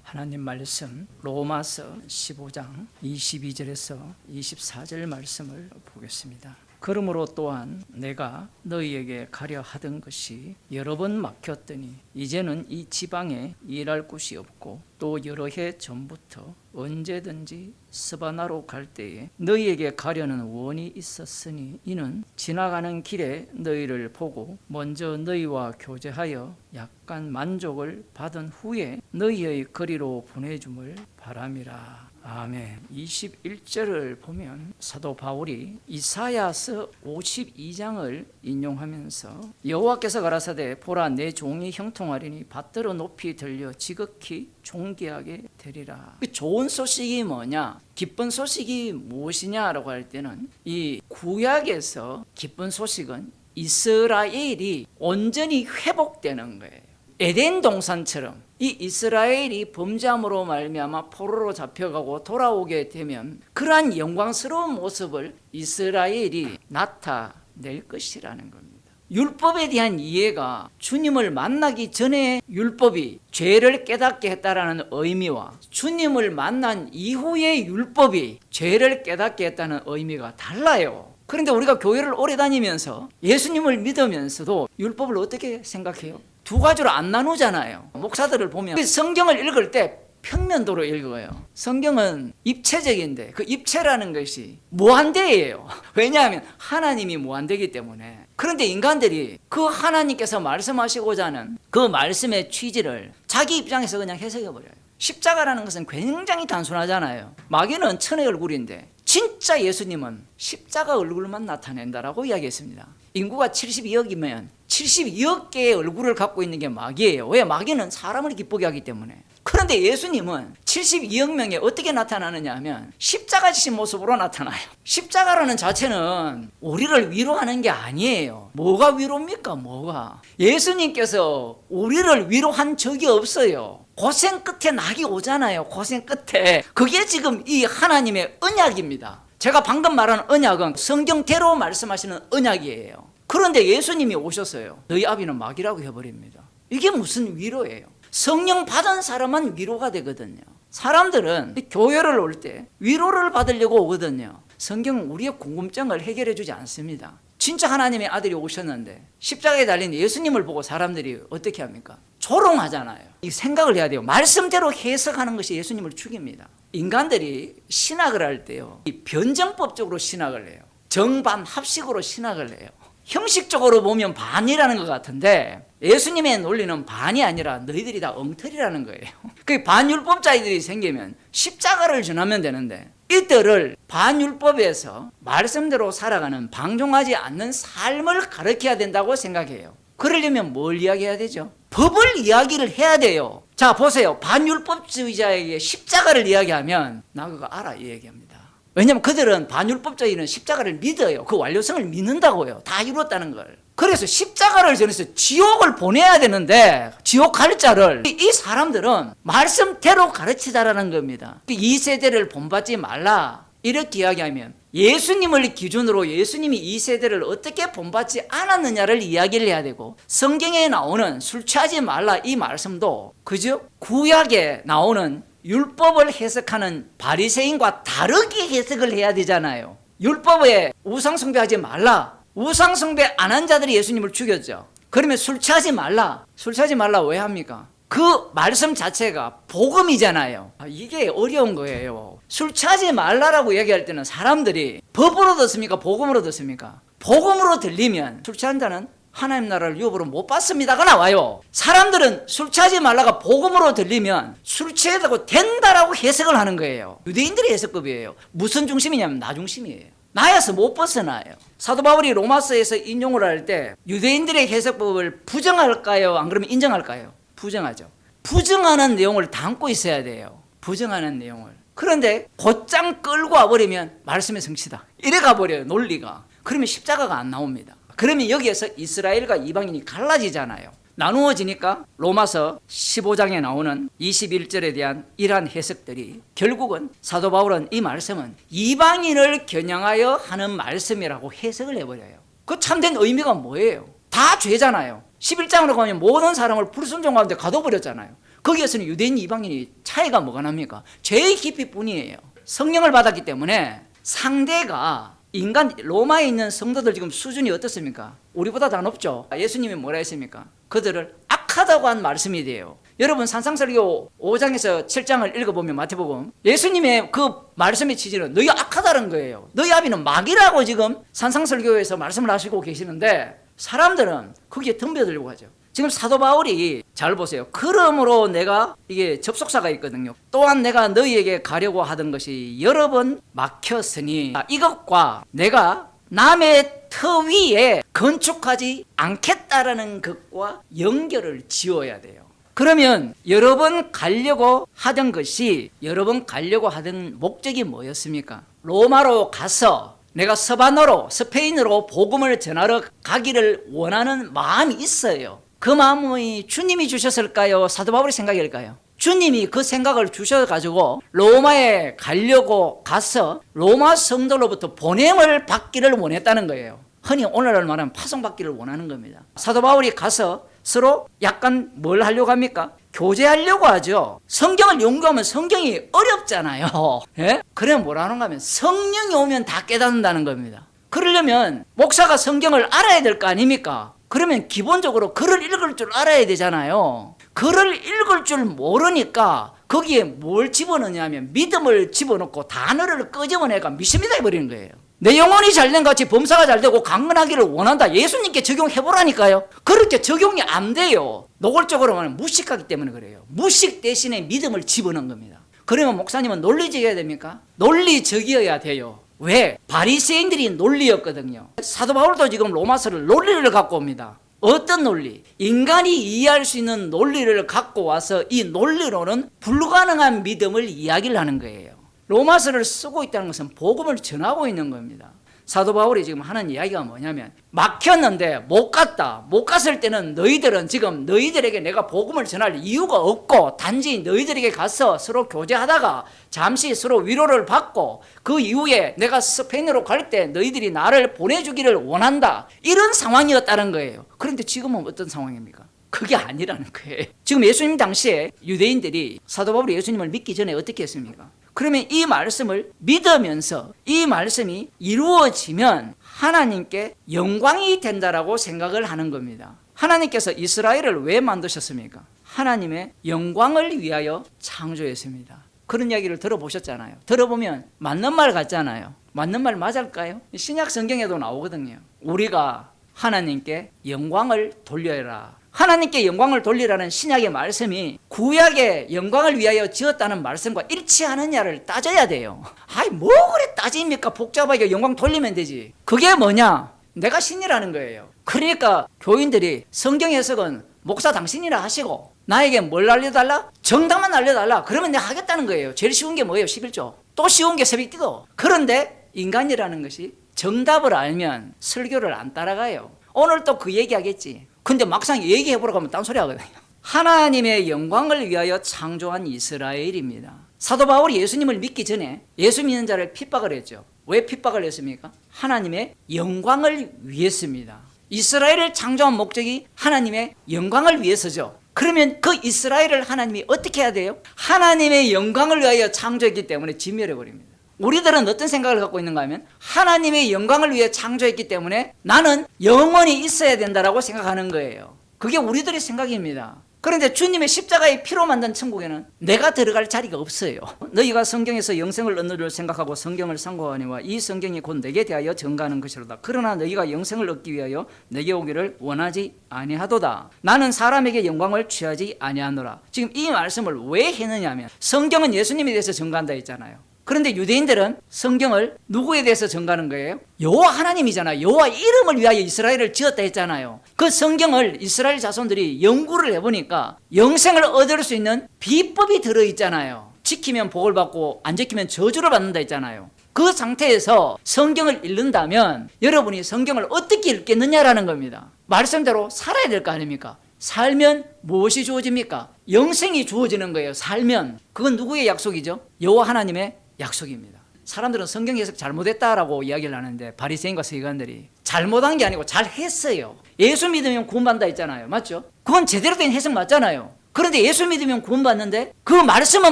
하나님 말씀 로마서 15장 22절에서 24절 말씀을 보겠습니다. 그러므로 또한 내가 너희에게 가려 하던 것이 여러 번 막혔더니 이제는 이 지방에 일할 곳이 없고 또 여러 해 전부터 언제든지 스바나로 갈 때에 너희에게 가려는 원이 있었으니 이는 지나가는 길에 너희를 보고 먼저 너희와 교제하여 약간 만족을 받은 후에 너희의 거리로 보내줌을 바람이라. 아멘. 21절을 보면 사도 바울이 이사야서 52장을 인용하면서 여호와께서 가라사대 보라 내 종이 형통하리니 밭들어 높이 들려 지극히 존귀하게 되리라. 그 좋은 소식이 뭐냐? 기쁜 소식이 무엇이냐라고 할 때는 이 구약에서 기쁜 소식은 이스라엘이 온전히 회복되는 거예요. 에덴 동산처럼 이 이스라엘이 범죄함으로 말미암아 포로로 잡혀가고 돌아오게 되면 그러한 영광스러운 모습을 이스라엘이 나타낼 것이라는 겁니다. 율법에 대한 이해가 주님을 만나기 전에 율법이 죄를 깨닫게 했다라는 의미와 주님을 만난 이후의 율법이 죄를 깨닫게 했다는 의미가 달라요. 그런데 우리가 교회를 오래 다니면서 예수님을 믿으면서도 율법을 어떻게 생각해요? 두 가지로 안 나누잖아요. 목사들을 보면 성경을 읽을 때 평면도로 읽어요. 성경은 입체적인데 그 입체라는 것이 무한대예요. 왜냐하면 하나님이 무한대이기 때문에. 그런데 인간들이 그 하나님께서 말씀하시고자 하는 그 말씀의 취지를 자기 입장에서 그냥 해석해버려요. 십자가라는 것은 굉장히 단순하잖아요. 마귀는 천의 얼굴인데 진짜 예수님은 십자가 얼굴만 나타낸다라고 이야기했습니다. 인구가 72억이면 72억 개의 얼굴을 갖고 있는 게 마귀예요. 왜? 마귀는 사람을 기쁘게 하기 때문에. 그런데 예수님은 72억 명에 어떻게 나타나느냐 하면 십자가 지신 모습으로 나타나요. 십자가라는 자체는 우리를 위로하는 게 아니에요. 뭐가 위로입니까? 뭐가? 예수님께서 우리를 위로한 적이 없어요. 고생 끝에 낙이 오잖아요. 고생 끝에. 그게 지금 이 하나님의 언약입니다. 제가 방금 말한 언약은 성경대로 말씀하시는 언약이에요. 그런데 예수님이 오셨어요. 너희 아비는 마귀라고 해버립니다. 이게 무슨 위로예요? 성령 받은 사람은 위로가 되거든요. 사람들은 교회를 올 때 위로를 받으려고 오거든요. 성경은 우리의 궁금증을 해결해 주지 않습니다. 진짜 하나님의 아들이 오셨는데 십자가에 달린 예수님을 보고 사람들이 어떻게 합니까? 조롱하잖아요. 이 생각을 해야 돼요. 말씀대로 해석하는 것이 예수님을 죽입니다. 인간들이 신학을 할 때요, 이 변정법적으로 신학을 해요. 정반 합식으로 신학을 해요. 형식적으로 보면 반이라는 것 같은데 예수님의 논리는 반이 아니라 너희들이 다 엉터리라는 거예요. 그 반율법자들이 생기면 십자가를 전하면 되는데 이들을 반율법에서 말씀대로 살아가는 방종하지 않는 삶을 가르쳐야 된다고 생각해요. 그러려면 뭘 이야기해야 되죠? 법을 이야기를 해야 돼요. 자 보세요. 반율법주의자에게 십자가를 이야기하면 나 그거 알아 이 얘기합니다. 왜냐하면 그들은 반율법자들은 십자가를 믿어요. 그 완료성을 믿는다고요. 다 이뤘다는 걸. 그래서 십자가를 전해서 지옥을 보내야 되는데 지옥 갈 자를 이 사람들은 말씀대로 가르치자라는 겁니다. 이 세대를 본받지 말라 이렇게 이야기하면 예수님을 기준으로 예수님이 이 세대를 어떻게 본받지 않았느냐를 이야기를 해야 되고 성경에 나오는 술 취하지 말라 이 말씀도 그죠? 구약에 나오는 율법을 해석하는 바리새인과 다르게 해석을 해야 되잖아요. 율법에 우상숭배하지 말라. 우상숭배 안 한 자들이 예수님을 죽였죠. 그러면 술 취하지 말라. 술 취하지 말라 왜 합니까? 그 말씀 자체가 복음이잖아요. 이게 어려운 거예요. 술 취하지 말라라고 얘기할 때는 사람들이 법으로 듣습니까? 복음으로 듣습니까? 복음으로 들리면 술 취한 자는 하나님 나라를 유업으로 못 받습니다가 나와요. 사람들은 술 취하지 말라가 복음으로 들리면 술 취해도 된다라고 해석을 하는 거예요. 유대인들의 해석법이에요. 무슨 중심이냐면 나 중심이에요. 나에서 못 벗어나요. 사도 바울이 로마서에서 인용을 할 때 유대인들의 해석법을 부정할까요? 안 그러면 인정할까요? 부정하죠. 부정하는 내용을 담고 있어야 돼요. 부정하는 내용을. 그런데 곧장 끌고 와버리면 말씀의 성취다. 이래 가버려요. 논리가. 그러면 십자가가 안 나옵니다. 그러면 여기에서 이스라엘과 이방인이 갈라지잖아요. 나누어지니까 로마서 15장에 나오는 21절에 대한 이러한 해석들이 결국은 사도 바울은 이 말씀은 이방인을 겨냥하여 하는 말씀이라고 해석을 해버려요. 그 참된 의미가 뭐예요? 다 죄잖아요. 11장으로 가면 모든 사람을 불순종 가운데 가둬버렸잖아요. 거기에서는 유대인 이방인이 차이가 뭐가 납니까? 죄의 깊이뿐이에요. 성령을 받았기 때문에 상대가 인간 로마에 있는 성도들 지금 수준이 어떻습니까? 우리보다 다 높죠. 예수님이 뭐라 했습니까? 그들을 악하다고 한 말씀이 돼요. 여러분 산상설교 5장에서 7장을 읽어보면 마태복음 예수님의 그 말씀의 취지는 너희 악하다는 거예요. 너희 아비는 마귀라고 지금 산상설교에서 말씀을 하시고 계시는데 사람들은 거기에 덤벼들려고 하죠. 지금 사도 바울이 잘 보세요. 그러므로 내가 이게 접속사가 있거든요. 또한 내가 너희에게 가려고 하던 것이 여러 번 막혔으니 이것과 내가 남의 터 위에 건축하지 않겠다라는 것과 연결을 지어야 돼요. 그러면 여러 번 가려고 하던 것이 여러 번 가려고 하던 목적이 뭐였습니까? 로마로 가서 내가 서바노로 스페인으로 복음을 전하러 가기를 원하는 마음이 있어요. 그 마음이 주님이 주셨을까요? 사도 바울이 생각일까요? 주님이 그 생각을 주셔가지고 로마에 가려고 가서 로마 성도로부터 보냄을 받기를 원했다는 거예요. 흔히 오늘날 말하면 파송받기를 원하는 겁니다. 사도 바울이 가서 서로 약간 뭘 하려고 합니까? 교제하려고 하죠. 성경을 연구하면 성경이 어렵잖아요. 예? 그래 뭐라는 거면 성령이 오면 다 깨닫는다는 겁니다. 그러려면 목사가 성경을 알아야 될 거 아닙니까? 그러면 기본적으로 글을 읽을 줄 알아야 되잖아요. 글을 읽을 줄 모르니까 거기에 뭘 집어넣냐면 믿음을 집어넣고 단어를 끄집어내가 미십니다 해버리는 거예요. 내 영혼이 잘된 같이 범사가 잘되고 강건하기를 원한다. 예수님께 적용해보라니까요. 그렇게 적용이 안 돼요. 노골적으로 말하면 무식하기 때문에 그래요. 무식 대신에 믿음을 집어넣은 겁니다. 그러면 목사님은 논리적이어야 됩니까? 논리적이어야 돼요. 왜? 바리새인들이 논리였거든요. 사도 바울도 지금 로마서를 논리를 갖고 옵니다. 어떤 논리? 인간이 이해할 수 있는 논리를 갖고 와서 이 논리로는 불가능한 믿음을 이야기를 하는 거예요. 로마서를 쓰고 있다는 것은 복음을 전하고 있는 겁니다. 사도 바울이 지금 하는 이야기가 뭐냐면 막혔는데 못 갔다. 못 갔을 때는 너희들은 지금 너희들에게 내가 복음을 전할 이유가 없고 단지 너희들에게 가서 서로 교제하다가 잠시 서로 위로를 받고 그 이후에 내가 스페인으로 갈 때 너희들이 나를 보내주기를 원한다. 이런 상황이었다는 거예요. 그런데 지금은 어떤 상황입니까? 그게 아니라는 거예요. 지금 예수님 당시에 유대인들이 사도 바울이 예수님을 믿기 전에 어떻게 했습니까? 그러면 이 말씀을 믿으면서 이 말씀이 이루어지면 하나님께 영광이 된다라고 생각을 하는 겁니다. 하나님께서 이스라엘을 왜 만드셨습니까? 하나님의 영광을 위하여 창조했습니다. 그런 이야기를 들어보셨잖아요. 들어보면 맞는 말 같잖아요. 맞는 말 맞을까요? 신약 성경에도 나오거든요. 우리가 하나님께 영광을 돌려라. 하나님께 영광을 돌리라는 신약의 말씀이 구약의 영광을 위하여 지었다는 말씀과 일치하느냐를 따져야 돼요. 아이 뭐 그래 따집니까? 복잡하게 영광 돌리면 되지. 그게 뭐냐? 내가 신이라는 거예요. 그러니까 교인들이 성경 해석은 목사 당신이라 하시고 나에게 뭘 알려달라? 정답만 알려달라. 그러면 내가 하겠다는 거예요. 제일 쉬운 게 뭐예요? 11조. 또 쉬운 게 새벽기도. 그런데 인간이라는 것이 정답을 알면 설교를 안 따라가요. 오늘 또 그 얘기하겠지. 근데 막상 얘기해보라고 하면 딴소리 하거든요. 하나님의 영광을 위하여 창조한 이스라엘입니다. 사도 바울이 예수님을 믿기 전에 예수 믿는 자를 핍박을 했죠. 왜 핍박을 했습니까? 하나님의 영광을 위해서입니다. 이스라엘을 창조한 목적이 하나님의 영광을 위해서죠. 그러면 그 이스라엘을 하나님이 어떻게 해야 돼요? 하나님의 영광을 위하여 창조했기 때문에 진멸해버립니다. 우리들은 어떤 생각을 갖고 있는가 하면 하나님의 영광을 위해 창조했기 때문에 나는 영원히 있어야 된다라고 생각하는 거예요. 그게 우리들의 생각입니다. 그런데 주님의 십자가의 피로 만든 천국에는 내가 들어갈 자리가 없어요. 너희가 성경에서 영생을 얻는 줄 생각하고 성경을 상고하니와 이 성경이 곧 내게 대하여 증거하는 것이로다. 그러나 너희가 영생을 얻기 위하여 내게 오기를 원하지 아니하도다. 나는 사람에게 영광을 취하지 아니하노라. 지금 이 말씀을 왜 했느냐 하면 성경은 예수님에 대해서 증거한다 했잖아요. 그런데 유대인들은 성경을 누구에 대해서 전가하는 거예요? 여호와 하나님이잖아요. 여호와 이름을 위하여 이스라엘을 지었다 했잖아요. 그 성경을 이스라엘 자손들이 연구를 해보니까 영생을 얻을 수 있는 비법이 들어있잖아요. 지키면 복을 받고 안 지키면 저주를 받는다 했잖아요. 그 상태에서 성경을 읽는다면 여러분이 성경을 어떻게 읽겠느냐라는 겁니다. 말씀대로 살아야 될 거 아닙니까? 살면 무엇이 주어집니까? 영생이 주어지는 거예요. 살면. 그건 누구의 약속이죠? 여호와 하나님의 약속입니다. 사람들은 성경 해석 잘못했다라고 이야기를 하는데 바리새인과 서기관들이 잘못한 게 아니고 잘했어요. 예수 믿으면 구원받는다 했잖아요. 맞죠? 그건 제대로 된 해석 맞잖아요. 그런데 예수 믿으면 구원받는데, 그 말씀은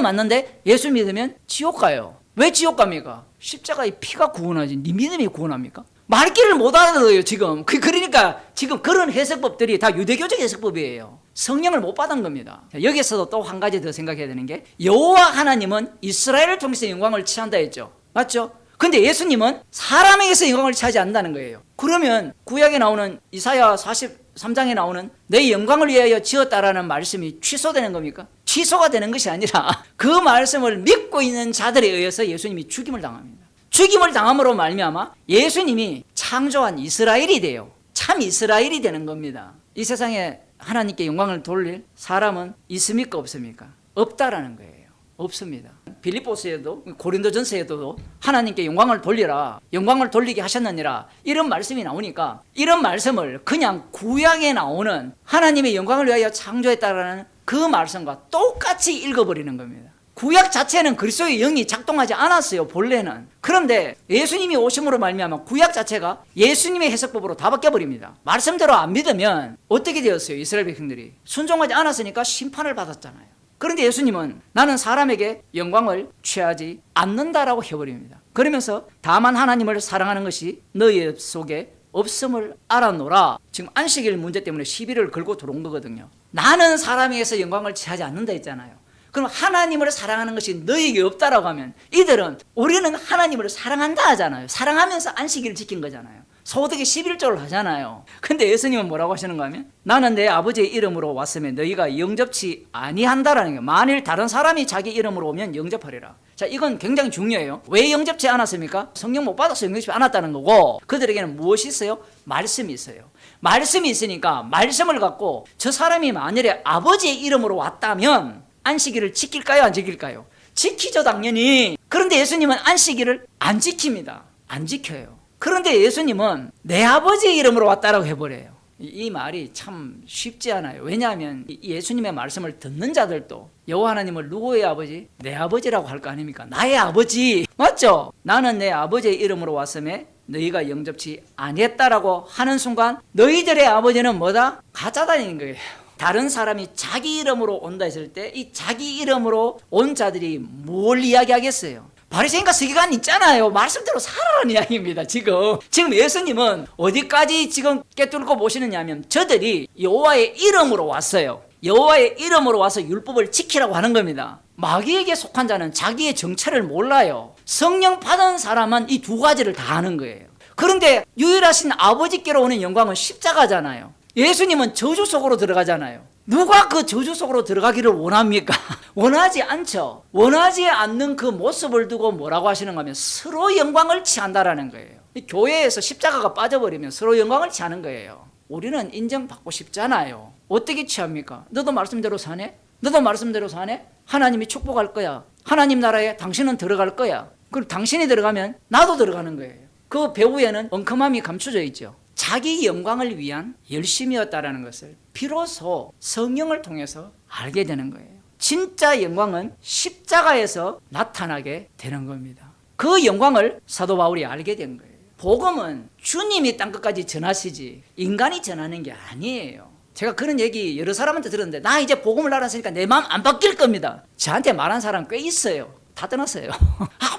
맞는데 예수 믿으면 지옥 가요. 왜 지옥 갑니까? 십자가의 피가 구원하지 네 믿음이 구원합니까? 말귀를 못 알아들어요 지금. 그러니까 지금 그런 해석법들이 다 유대교적 해석법이에요. 성령을 못 받은 겁니다. 여기서도 또 한 가지 더 생각해야 되는 게, 여호와 하나님은 이스라엘을 통해서 영광을 취한다 했죠. 맞죠? 근데 예수님은 사람에게서 영광을 취하지 않는다는 거예요. 그러면 구약에 나오는 이사야 43장에 나오는 내 영광을 위하여 지었다라는 말씀이 취소되는 겁니까? 취소가 되는 것이 아니라 그 말씀을 믿고 있는 자들에 의해서 예수님이 죽임을 당합니다. 죽임을 당함으로 말미암아 예수님이 창조한 이스라엘이 돼요. 참 이스라엘이 되는 겁니다. 이 세상에 하나님께 영광을 돌릴 사람은 있습니까 없습니까? 없다라는 거예요. 없습니다. 빌립보서에도 고린도전서에도 하나님께 영광을 돌리라, 영광을 돌리게 하셨느니라, 이런 말씀이 나오니까 이런 말씀을 그냥 구약에 나오는 하나님의 영광을 위하여 창조했다라는 그 말씀과 똑같이 읽어버리는 겁니다. 구약 자체는 그리스도의 영이 작동하지 않았어요 본래는. 그런데 예수님이 오심으로 말미암아 구약 자체가 예수님의 해석법으로 다 바뀌어버립니다. 말씀대로 안 믿으면 어떻게 되었어요? 이스라엘 백성들이 순종하지 않았으니까 심판을 받았잖아요. 그런데 예수님은 나는 사람에게 영광을 취하지 않는다라고 해버립니다. 그러면서 다만 하나님을 사랑하는 것이 너희 속에 없음을 알아노라. 지금 안식일 문제 때문에 시비를 걸고 들어온 거거든요. 나는 사람에게서 영광을 취하지 않는다 했잖아요. 그럼 하나님을 사랑하는 것이 너에게 없다라고 하면, 이들은 우리는 하나님을 사랑한다 하잖아요. 사랑하면서 안식일을 지킨 거잖아요. 소득의 11조를 하잖아요. 근데 예수님은 뭐라고 하시는가 하면, 나는 내 아버지의 이름으로 왔으면 너희가 영접치 아니한다라는 거예요. 만일 다른 사람이 자기 이름으로 오면 영접하리라. 자, 이건 굉장히 중요해요. 왜 영접치 않았습니까? 성령 못 받아서 영접치 않았다는 거고, 그들에게는 무엇이 있어요? 말씀이 있어요. 말씀이 있으니까 말씀을 갖고 저 사람이 만일에 아버지의 이름으로 왔다면 안식일을 지킬까요? 안 지킬까요? 지키죠 당연히. 그런데 예수님은 안식일을 안 지킵니다. 안 지켜요. 그런데 예수님은 내 아버지의 이름으로 왔다라고 해버려요. 이 말이 참 쉽지 않아요. 왜냐하면 예수님의 말씀을 듣는 자들도 여호와 하나님을 누구의 아버지? 내 아버지라고 할 거 아닙니까? 나의 아버지. 맞죠? 나는 내 아버지의 이름으로 왔음에 너희가 영접치 아니했다라고 하는 순간 너희들의 아버지는 뭐다? 가짜다는 거예요. 다른 사람이 자기 이름으로 온다 했을 때 이 자기 이름으로 온 자들이 뭘 이야기하겠어요? 바리새인과 서기관 있잖아요. 말씀대로 살아라는 이야기입니다. 지금 예수님은 어디까지 지금 꿰뚫고 보시느냐 하면, 저들이 여호와의 이름으로 왔어요. 여호와의 이름으로 와서 율법을 지키라고 하는 겁니다. 마귀에게 속한 자는 자기의 정체를 몰라요. 성령 받은 사람은 이 두 가지를 다 아는 거예요. 그런데 유일하신 아버지께로 오는 영광은 십자가잖아요. 예수님은 저주 속으로 들어가잖아요. 누가 그 저주 속으로 들어가기를 원합니까? 원하지 않죠. 원하지 않는 그 모습을 두고 뭐라고 하시는가 하면 서로 영광을 취한다라는 거예요. 교회에서 십자가가 빠져버리면 서로 영광을 취하는 거예요. 우리는 인정받고 싶잖아요. 어떻게 취합니까? 너도 말씀대로 사네? 너도 말씀대로 사네? 하나님이 축복할 거야. 하나님 나라에 당신은 들어갈 거야. 그럼 당신이 들어가면 나도 들어가는 거예요. 그 배후에는 엉큼함이 감춰져 있죠. 자기 영광을 위한 열심이었다라는 것을 비로소 성령을 통해서 알게 되는 거예요. 진짜 영광은 십자가에서 나타나게 되는 겁니다. 그 영광을 사도 바울이 알게 된 거예요. 복음은 주님이 땅끝까지 전하시지 인간이 전하는 게 아니에요. 제가 그런 얘기 여러 사람한테 들었는데, 나 이제 복음을 알았으니까 내 마음 안 바뀔 겁니다. 저한테 말한 사람 꽤 있어요. 다 떠났어요.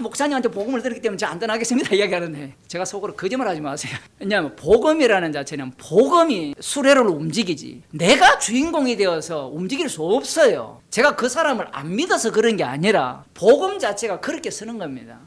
목사님한테 복음을 들었기 때문에 저 안 떠나겠습니다 이야기하는데, 제가 속으로 거짓말 하지 마세요. 왜냐하면 복음이라는 자체는 복음이 수레를 움직이지 내가 주인공이 되어서 움직일 수 없어요. 제가 그 사람을 안 믿어서 그런 게 아니라 복음 자체가 그렇게 쓰는 겁니다.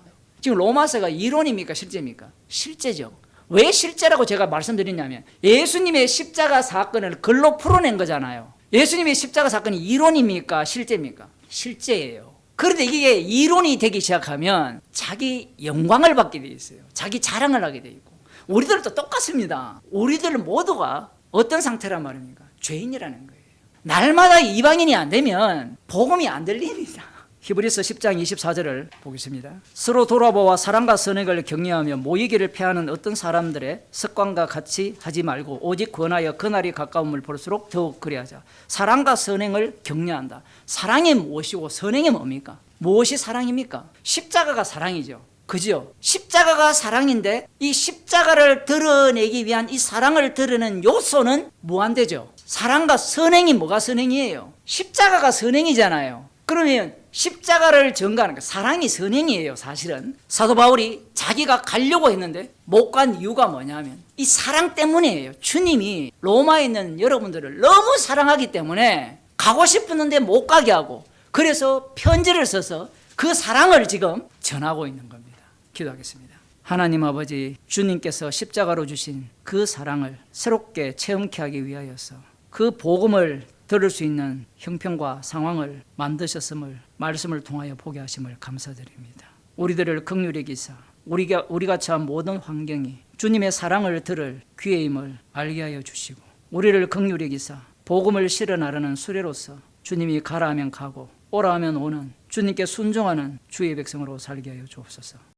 지금 로마서가 이론입니까 실제입니까? 실제죠. 왜 실제라고 제가 말씀드리냐면, 예수님의 십자가 사건을 글로 풀어낸 거잖아요. 예수님의 십자가 사건이 이론입니까 실제입니까? 실제예요. 그런데 이게 이론이 되기 시작하면 자기 영광을 받게 돼 있어요. 자기 자랑을 하게 돼 있고. 우리들도 똑같습니다. 우리들 모두가 어떤 상태란 말입니까? 죄인이라는 거예요. 날마다 이방인이 안 되면 복음이 안 들립니다. 히브리서 10장 24절을 보겠습니다. 서로 돌아보아 사랑과 선행을 격려하며 모이기를 패하는 어떤 사람들의 습관과 같이 하지 말고 오직 권하여 그날이 가까움을 볼수록 더욱 그리하자. 사랑과 선행을 격려한다. 사랑이 무엇이고 선행이 뭡니까? 무엇이 사랑입니까? 십자가가 사랑이죠. 그죠? 십자가가 사랑인데 이 십자가를 드러내기 위한 이 사랑을 드러내는 요소는 무한대죠. 사랑과 선행이 뭐가 선행이에요? 십자가가 선행이잖아요. 그러면 십자가를 전가하는 거 사랑이 선행이에요. 사실은 사도 바울이 자기가 가려고 했는데 못 간 이유가 뭐냐면 이 사랑 때문이에요. 주님이 로마에 있는 여러분들을 너무 사랑하기 때문에 가고 싶었는데 못 가게 하고, 그래서 편지를 써서 그 사랑을 지금 전하고 있는 겁니다. 기도하겠습니다. 하나님 아버지, 주님께서 십자가로 주신 그 사랑을 새롭게 체험케 하기 위하여서 그 복음을 들을 수 있는 형편과 상황을 만드셨음을 말씀을 통하여 보게 하심을 감사드립니다. 우리들을 긍휼히 여기사 우리가 처한 모든 환경이 주님의 사랑을 들을 귀해임을 알게 하여 주시고, 우리를 긍휼히 여기사 복음을 실어 나르는 수레로서 주님이 가라 하면 가고 오라 하면 오는 주님께 순종하는 주의 백성으로 살게 하여 주옵소서.